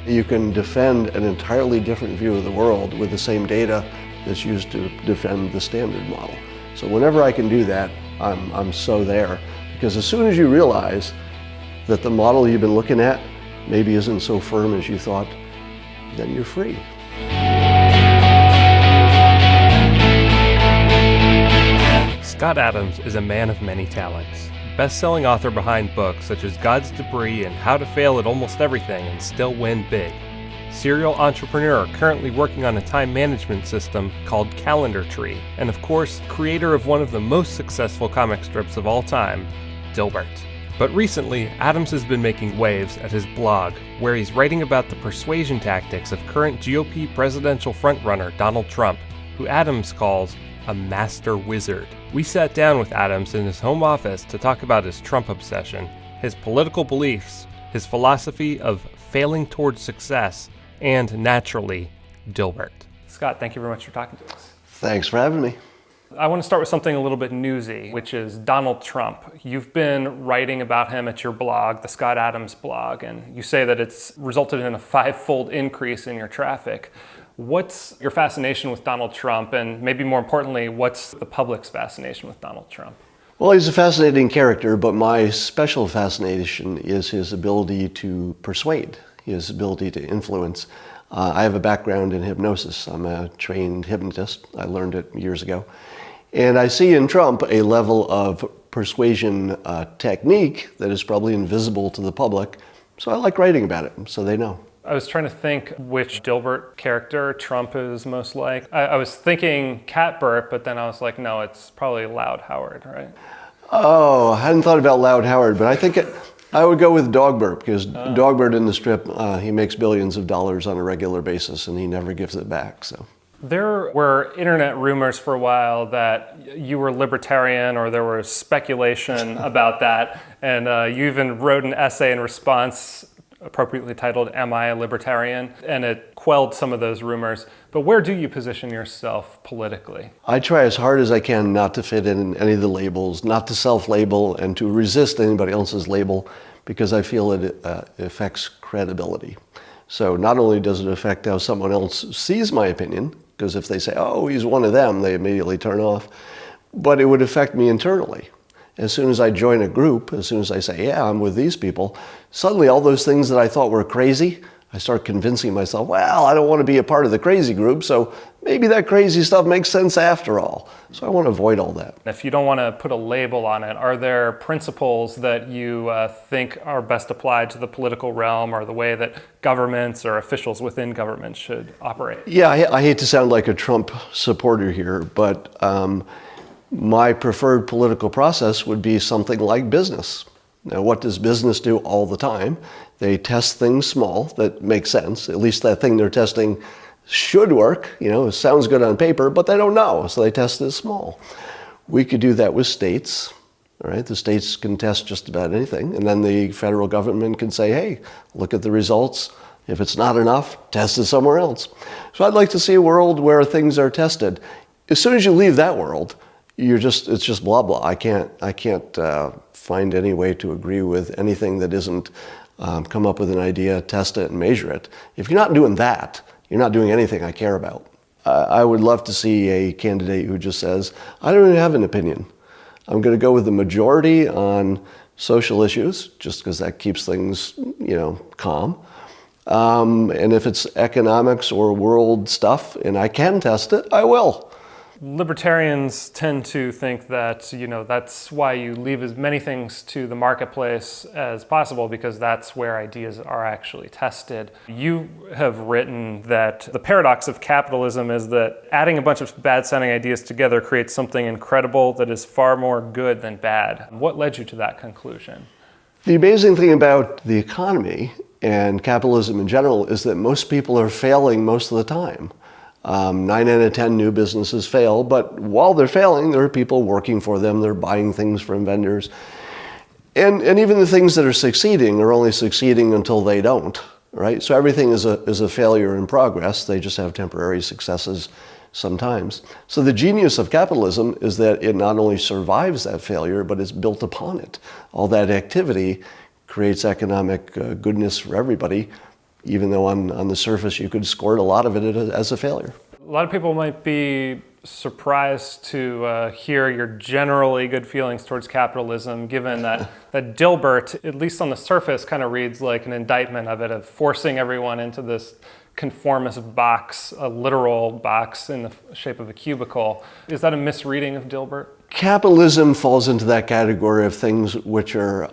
You can defend an entirely different view of the world with the same data that's used to defend the standard model. So whenever I can do that, I'm so there. Because as soon as you realize that the model you've been looking at maybe isn't so firm as you thought, then you're free. Scott Adams is a man of many talents. Best-selling author behind books such as God's Debris and How to Fail at Almost Everything and Still Win Big. Serial entrepreneur currently working on a time management system called Calendar Tree. And of course, creator of one of the most successful comic strips of all time, Dilbert. But recently, Adams has been making waves at his blog, where he's writing about the persuasion tactics of current GOP presidential frontrunner Donald Trump, who Adams calls a master wizard. We sat down with Adams in his home office to talk about his Trump obsession, his political beliefs, his philosophy of failing towards success, and naturally, Dilbert. Scott, thank you very much for talking to us. Thanks for having me. I want to start with something a little bit newsy, which is Donald Trump. You've been writing about him at your blog, the Scott Adams blog, and you say that it's resulted in a 5-fold increase in your traffic. What's your fascination with Donald Trump, and maybe more importantly, what's the public's fascination with Donald Trump? Well, he's a fascinating character, but my special fascination is his ability to persuade, his ability to influence. I have a background in hypnosis. I'm a trained hypnotist. I learned it years ago. And I see in Trump a level of persuasion technique that is probably invisible to the public. So I like writing about it, so they know. I was trying to think which Dilbert character Trump is most like. I was thinking Catbert, but then I was like, no, it's probably Loud Howard, right? Oh, I hadn't thought about Loud Howard, but I think I would go with Dogbert, because Dogbert in the strip, he makes billions of dollars on a regular basis and he never gives it back. So there were internet rumors for a while that you were libertarian, or there was speculation about that, and you even wrote an essay in response appropriately titled, Am I a Libertarian? And it quelled some of those rumors. But where do you position yourself politically? I try as hard as I can not to fit in any of the labels, not to self-label, and to resist anybody else's label, because I feel it affects credibility. So not only does it affect how someone else sees my opinion, because if they say, oh, he's one of them, they immediately turn off, but it would affect me internally. As soon as I join a group, as soon as I say, yeah, I'm with these people, suddenly all those things that I thought were crazy, I start convincing myself, well, I don't want to be a part of the crazy group, so maybe that crazy stuff makes sense after all. So I want to avoid all that. If you don't want to put a label on it, are there principles that you think are best applied to the political realm, or the way that governments or officials within government should operate? Yeah, I hate to sound like a Trump supporter here, but my preferred political process would be something like business. Now, what does business do all the time? They test things small that make sense. At least that thing they're testing should work. You know, it sounds good on paper, but they don't know, so they test it small. We could do that with states. All right, the states can test just about anything, and then the federal government can say, hey, look at the results. If it's not enough, test it somewhere else. So I'd like to see a world where things are tested. As soon as you leave that world, it's just blah blah. I can't find any way to agree with anything that isn't come up with an idea, test it, and measure it. If you're not doing that, you're not doing anything I care about. I would love to see a candidate who just says, I don't even have an opinion. I'm going to go with the majority on social issues, just because that keeps things, calm. And if it's economics or world stuff, and I can test it, I will. Libertarians tend to think that, that's why you leave as many things to the marketplace as possible, because that's where ideas are actually tested. You have written that the paradox of capitalism is that adding a bunch of bad-sounding ideas together creates something incredible that is far more good than bad. What led you to that conclusion? The amazing thing about the economy and capitalism in general is that most people are failing most of the time. 9 out of 10 new businesses fail, but while they're failing, there are people working for them. They're buying things from vendors. And even the things that are succeeding are only succeeding until they don't, right? So everything is a failure in progress. They just have temporary successes sometimes. So the genius of capitalism is that it not only survives that failure, but it's built upon it. All that activity creates economic goodness for everybody, even though on the surface you could score a lot of it as a failure. A lot of people might be surprised to hear your generally good feelings towards capitalism, given that Dilbert, at least on the surface, kind of reads like an indictment of it, of forcing everyone into this conformist box, a literal box in the shape of a cubicle. Is that a misreading of Dilbert? Capitalism falls into that category of things which are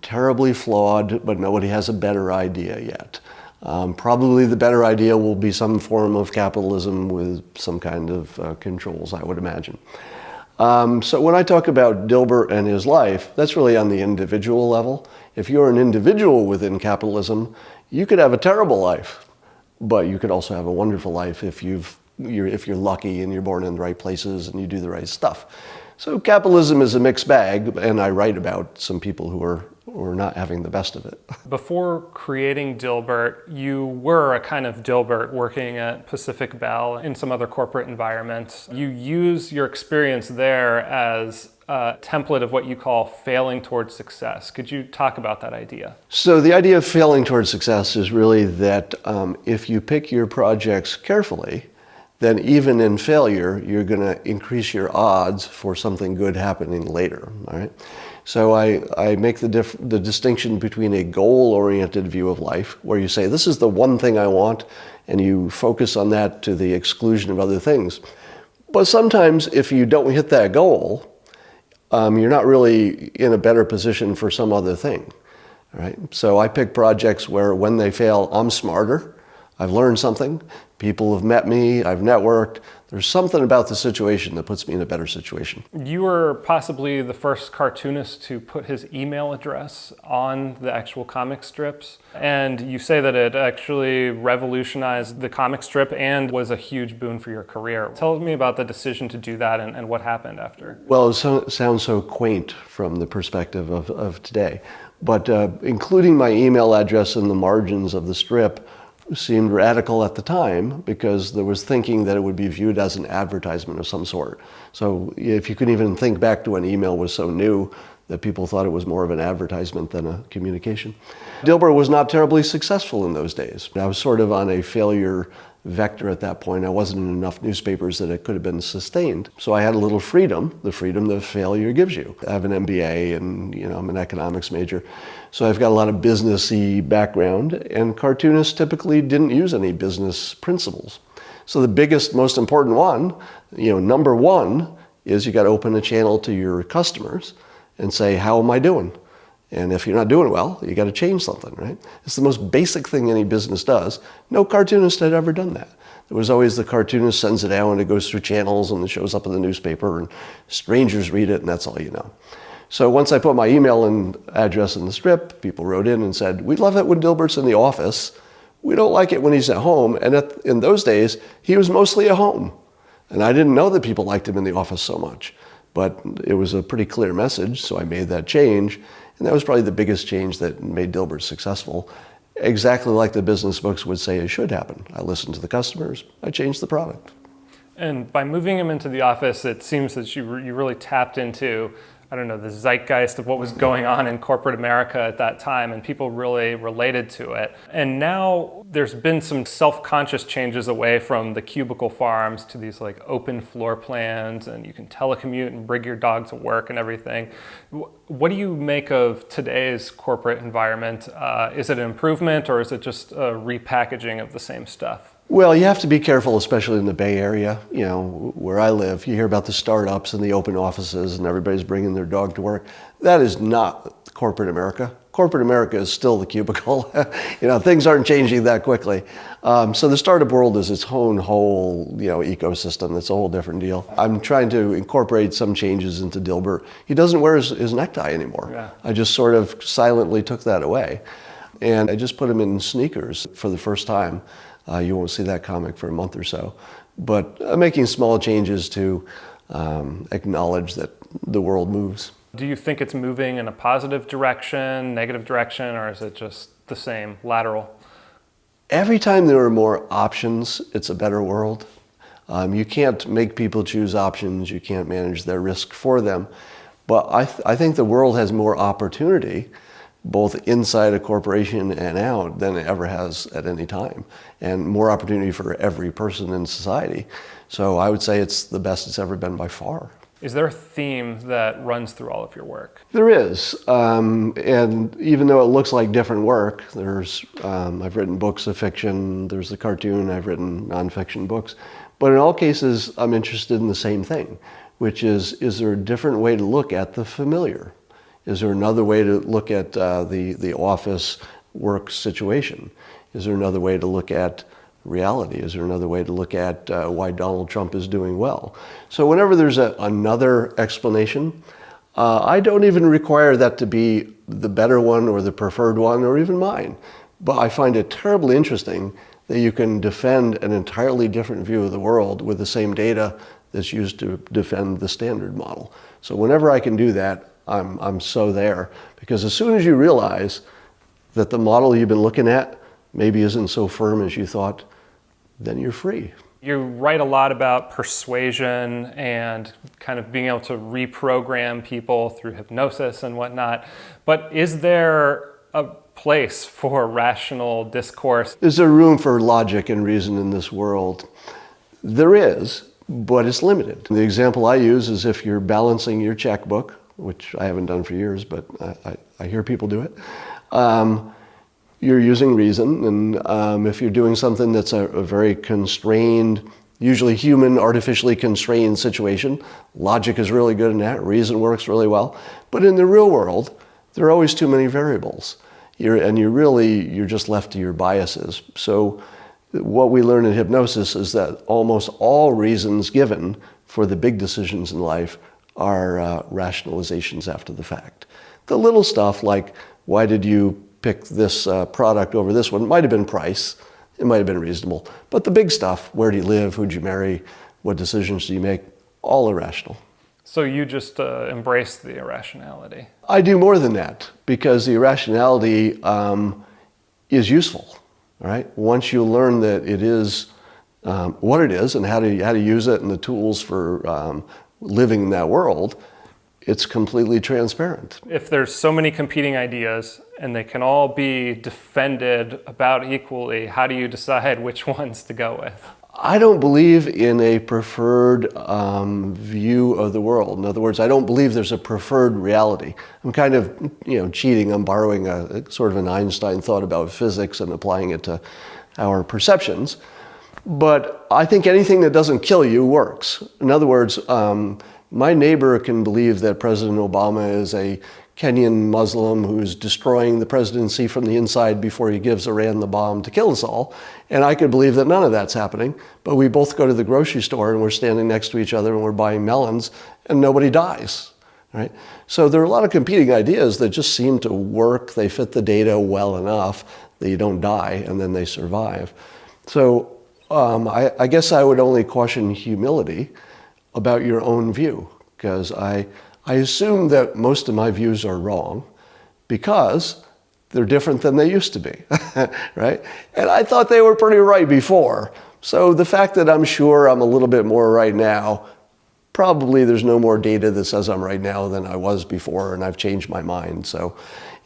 terribly flawed, but nobody has a better idea yet. Probably the better idea will be some form of capitalism with some kind of controls, I would imagine. So when I talk about Dilbert and his life, that's really on the individual level. If you're an individual within capitalism, you could have a terrible life, but you could also have a wonderful life if you're lucky and you're born in the right places and you do the right stuff. So capitalism is a mixed bag, and I write about some people who are not having the best of it. Before creating Dilbert, you were a kind of Dilbert working at Pacific Bell in some other corporate environments. You use your experience there as a template of what you call failing towards success. Could you talk about that idea? So the idea of failing towards success is really that if you pick your projects carefully, then even in failure, you're going to increase your odds for something good happening later. All right. So I make the distinction between a goal-oriented view of life, where you say, this is the one thing I want, and you focus on that to the exclusion of other things. But sometimes if you don't hit that goal, you're not really in a better position for some other thing. All right? So I pick projects where when they fail, I'm smarter. I've learned something. People have met me. I've networked. There's something about the situation that puts me in a better situation. You were possibly the first cartoonist to put his email address on the actual comic strips. And you say that it actually revolutionized the comic strip and was a huge boon for your career. Tell me about the decision to do that and what happened after. Well, it sounds so quaint from the perspective of today. But including my email address in the margins of the strip seemed radical at the time, because there was thinking that it would be viewed as an advertisement of some sort. So if you could even think back to when email was so new, that people thought it was more of an advertisement than a communication. Dilbert was not terribly successful in those days. I was sort of on a failure vector at that point. I wasn't in enough newspapers that it could have been sustained. So I had a little freedom, the freedom that failure gives you. I have an MBA and I'm an economics major. So I've got a lot of businessy background, and cartoonists typically didn't use any business principles. So the biggest, most important one, number one, is you got to open a channel to your customers and say, how am I doing? And if you're not doing well, you got to change something, right? It's the most basic thing any business does. No cartoonist had ever done that. There was always the cartoonist sends it out and it goes through channels and it shows up in the newspaper and strangers read it and that's all you know. So once I put my email and address in the strip, people wrote in and said, we love it when Dilbert's in the office. We don't like it when he's at home. And in those days, he was mostly at home. And I didn't know that people liked him in the office so much. But it was a pretty clear message, so I made that change. And that was probably the biggest change that made Dilbert successful. Exactly like the business books would say it should happen. I listened to the customers, I changed the product. And by moving him into the office, it seems that you really tapped into, the zeitgeist of what was going on in corporate America at that time, and people really related to it. And now there's been some self-conscious changes away from the cubicle farms to these like open floor plans, and you can telecommute and bring your dog to work and everything. What do you make of today's corporate environment? Is it an improvement, or is it just a repackaging of the same stuff? Well, you have to be careful, especially in the Bay Area, where I live. You hear about the startups and the open offices and everybody's bringing their dog to work. That is not corporate America. Corporate America is still the cubicle. Things aren't changing that quickly. So the startup world is its own whole, ecosystem. It's a whole different deal. I'm trying to incorporate some changes into Dilbert. He doesn't wear his necktie anymore. Yeah. I just sort of silently took that away. And I just put him in sneakers for the first time. You won't see that comic for a month or so. But I'm making small changes to acknowledge that the world moves. Do you think it's moving in a positive direction, negative direction, or is it just the same, lateral? Every time there are more options, it's a better world. You can't make people choose options. You can't manage their risk for them. But I think the world has more opportunity both inside a corporation and out than it ever has at any time, and more opportunity for every person in society. So I would say it's the best it's ever been by far. Is there a theme that runs through all of your work? There is, and even though it looks like different work, I've written books of fiction, there's the cartoon, I've written nonfiction books, but in all cases I'm interested in the same thing, which is there a different way to look at the familiar? Is there another way to look at the office work situation? Is there another way to look at reality? Is there another way to look at why Donald Trump is doing well? So whenever there's another explanation, I don't even require that to be the better one or the preferred one or even mine. But I find it terribly interesting that you can defend an entirely different view of the world with the same data that's used to defend the standard model. So whenever I can do that, I'm so there. Because as soon as you realize that the model you've been looking at maybe isn't so firm as you thought, then you're free. You write a lot about persuasion and kind of being able to reprogram people through hypnosis and whatnot. But is there a place for rational discourse? Is there room for logic and reason in this world? There is, but it's limited. The example I use is if you're balancing your checkbook, which I haven't done for years, but I hear people do it. You're using reason, and if you're doing something that's a very constrained, usually human, artificially constrained situation, logic is really good in that, reason works really well. But in the real world, there are always too many variables. You're just left to your biases. So what we learn in hypnosis is that almost all reasons given for the big decisions in life are rationalizations after the fact. The little stuff like, why did you pick this product over this one? Might have been price, it might have been reasonable. But the big stuff, where do you live, who'd you marry, what decisions do you make, all irrational. So you just embrace the irrationality? I do more than that, because the irrationality is useful, all right? Once you learn that it is what it is and how to use it and the tools for living in that world, it's completely transparent. If there's so many competing ideas and they can all be defended about equally, how do you decide which ones to go with? I don't believe in a preferred view of the world. In other words, I don't believe there's a preferred reality. I'm kind of, cheating. I'm borrowing a sort of an Einstein thought about physics and applying it to our perceptions. But I think anything that doesn't kill you works. In other words, my neighbor can believe that President Obama is a Kenyan Muslim who's destroying the presidency from the inside before he gives Iran the bomb to kill us all. And I could believe that none of that's happening. But we both go to the grocery store and we're standing next to each other and we're buying melons and nobody dies. Right? So there are a lot of competing ideas that just seem to work. They fit the data well enough that you don't die and then they survive. So I guess I would only caution humility about your own view, because I assume that most of my views are wrong because they're different than they used to be, right? And I thought they were pretty right before. So the fact that I'm sure I'm a little bit more right now, probably there's no more data that says I'm right now than I was before, and I've changed my mind. So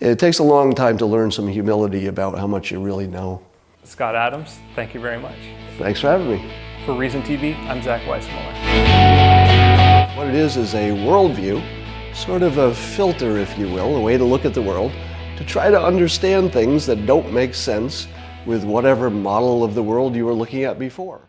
it takes a long time to learn some humility about how much you really know. Scott Adams, thank you very much. Thanks for having me. For Reason TV, I'm Zach Weissmueller. What it is a worldview, sort of a filter, if you will, a way to look at the world, to try to understand things that don't make sense with whatever model of the world you were looking at before.